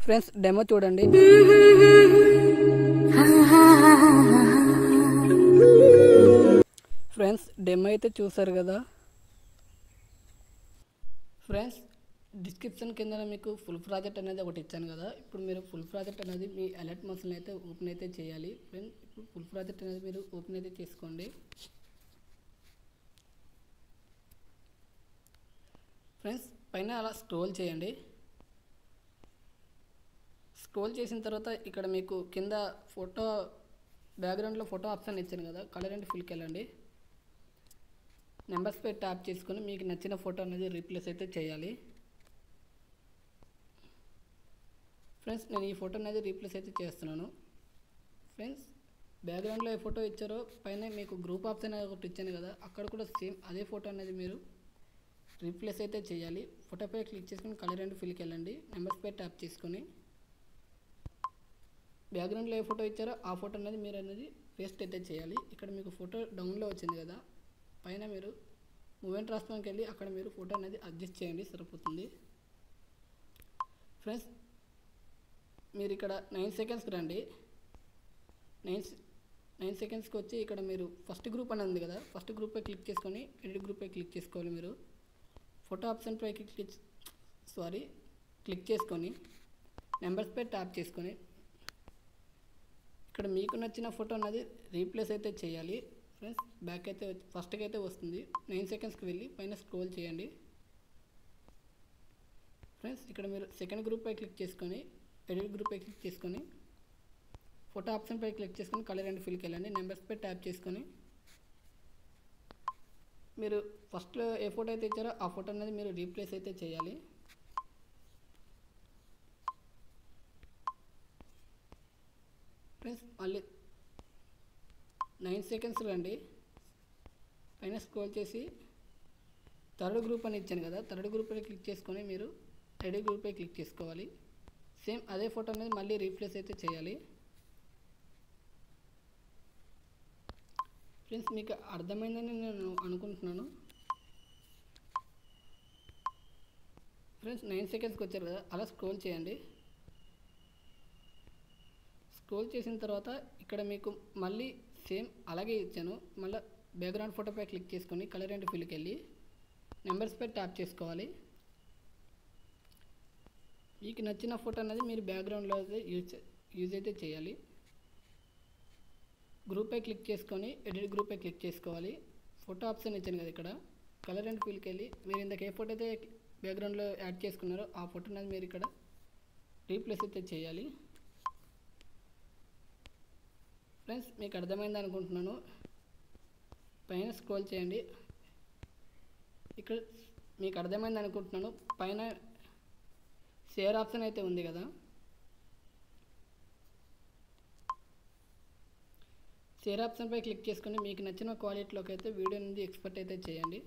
Friends demo చూడండి. Friends demo అయితే చూసారు కదా. ఫ్రెండ్స్ డిస్క్రిప్షన్ కింద మీకు ఫుల్ ప్రాజెక్ట్ అనేది ఒకటి ఇచ్చాను కదా. ఇప్పుడు మీరు ఫుల్ ప్రాజెక్ట్ అనేది మీ అలర్ట్ మోషన్ అయితే ఓపెన్ అయితే చేయాలి. ఫ్రెండ్స్ ఇప్పుడు ఫుల్ ప్రాజెక్ట్ అనేది మీరు ఓపెన్ అయితే చేసుకోండి. ఫ్రెండ్స్ పైన అలా స్క్రోల్ చేయండి. స్క్రోల్ చేసిన తర్వాత ఇక్కడ మీకు కింద ఫోటో బ్యాక్గ్రౌండ్లో ఫోటో ఆప్షన్ ఇచ్చాను కదా, కలర్ అండ్ ఫిల్కి వెళ్ళండి. నెంబర్స్ పై ట్యాప్ చేసుకొని మీకు నచ్చిన ఫోటో అనేది రీప్లేస్ అయితే చేయాలి. ఫ్రెండ్స్ నేను ఈ ఫోటో అనేది రీప్లేస్ అయితే చేస్తున్నాను. ఫ్రెండ్స్ బ్యాక్గ్రౌండ్లో ఏ ఫోటో ఇచ్చారో పైన మీకు గ్రూప్ ఆప్షన్ అనేది ఒకటి ఇచ్చాను కదా, అక్కడ కూడా సేమ్ అదే ఫోటో అనేది మీరు రీప్లేస్ అయితే చేయాలి. ఫోటోపై క్లిక్ చేసుకొని కలర్ అండ్ ఫిల్కి వెళ్ళండి. నెంబర్స్ పై ట్యాప్ చేసుకొని బ్యాక్గ్రౌండ్లో ఏ ఫోటో ఇచ్చారో ఆ ఫోటో అనేది మీరు అనేది పేస్ట్ అయితే చేయాలి. ఇక్కడ మీకు ఫోటో డౌన్లో వచ్చింది కదా, పైన మీరు మూమెంట్ రాష్ట్రానికి వెళ్ళి అక్కడ మీరు ఫోటో అనేది అడ్జస్ట్ చేయండి, సరిపోతుంది. ఫ్రెండ్స్ మీరు ఇక్కడ 9 సెకండ్స్కి రండి. 9 సెకండ్స్కి వచ్చి ఇక్కడ మీరు ఫస్ట్ గ్రూప్ అని ఉంది కదా, ఫస్ట్ గ్రూప్పై క్లిక్ చేసుకొని ఎడిట్ గ్రూప్పై క్లిక్ చేసుకోవాలి. మీరు ఫోటో ఆప్షన్పై క్లిక్ చేసుకొని నెంబర్స్పై ట్యాప్ చేసుకొని ఇక్కడ మీకు నచ్చిన ఫోటో అనేది రీప్లేస్ అయితే చేయాలి. ఫ్రెండ్స్ బ్యాక్ అయితే ఫస్ట్కి అయితే వస్తుంది. 9 సెకండ్స్కి వెళ్ళి పైన స్క్రోల్ చేయండి. ఫ్రెండ్స్ ఇక్కడ మీరు సెకండ్ గ్రూప్పై క్లిక్ చేసుకొని ఎడిట్ గ్రూప్పై క్లిక్ చేసుకొని ఫోటో ఆప్షన్పై క్లిక్ చేసుకొని కలర్ అండ్ ఫిల్కి వెళ్ళండి. నెంబర్స్పై ట్యాప్ చేసుకొని మీరు ఫస్ట్లో ఏ ఫోటో అయితే ఇచ్చారో ఆ ఫోటో అనేది మీరు రీప్లేస్ అయితే చేయాలి. ఫ్రెండ్స్ మళ్ళీ 9 సెకండ్స్ రండి. పైన స్క్రోల్ చేసి థర్డ్ గ్రూప్ అని ఇచ్చాను కదా, థర్డ్ గ్రూప్పై క్లిక్ చేసుకొని మీరు ఎడిట్ గ్రూప్పై క్లిక్ చేసుకోవాలి. సేమ్ అదే ఫోటో అనేది మళ్ళీ రీప్లేస్ అయితే చేయాలి. ఫ్రెండ్స్ మీకు అర్థమైందని నేను అనుకుంటున్నాను. ఫ్రెండ్స్ 9 సెకండ్స్కి వచ్చారు కదా, అలా స్క్రోల్ చేయండి. స్క్రోల్ చేసిన తర్వాత ఇక్కడ మీకు మళ్ళీ సేమ్ అలాగే ఇచ్చాను. మళ్ళీ బ్యాక్గ్రౌండ్ ఫోటోపై క్లిక్ చేసుకొని కలర్ అండ్ ఫిల్కి వెళ్ళి నెంబర్స్పై ట్యాప్ చేసుకోవాలి. మీకు నచ్చిన ఫోటో అనేది మీరు బ్యాక్గ్రౌండ్లో అయితే యూజ్ అయితే చేయాలి. గ్రూప్పై క్లిక్ చేసుకొని ఎడిట్ గ్రూప్పై క్లిక్ చేసుకోవాలి. ఫోటో ఆప్షన్ ఇచ్చాను కదా, ఇక్కడ కలర్ అండ్ ఫిల్కి వెళ్ళి మీరు ఇందాక ఏ ఫోటో అయితే బ్యాక్గ్రౌండ్లో యాడ్ చేసుకున్నారో ఆ ఫోటో అనేది మీరు ఇక్కడ రీప్లేస్ అయితే చేయాలి. ఫ్రెండ్స్ మీకు అర్థమైంది అనుకుంటున్నాను. పైన స్క్రోల్ చేయండి. ఇక్కడ మీకు అర్థమైంది అనుకుంటున్నాను. పైన షేర్ ఆప్షన్ అయితే ఉంది కదా, షేర్ ఆప్షన్పై క్లిక్ చేసుకొని మీకు నచ్చిన క్వాలిటీలోకి అయితే వీడియో నుంచి ఎక్స్పోర్ట్ అయితే చేయండి.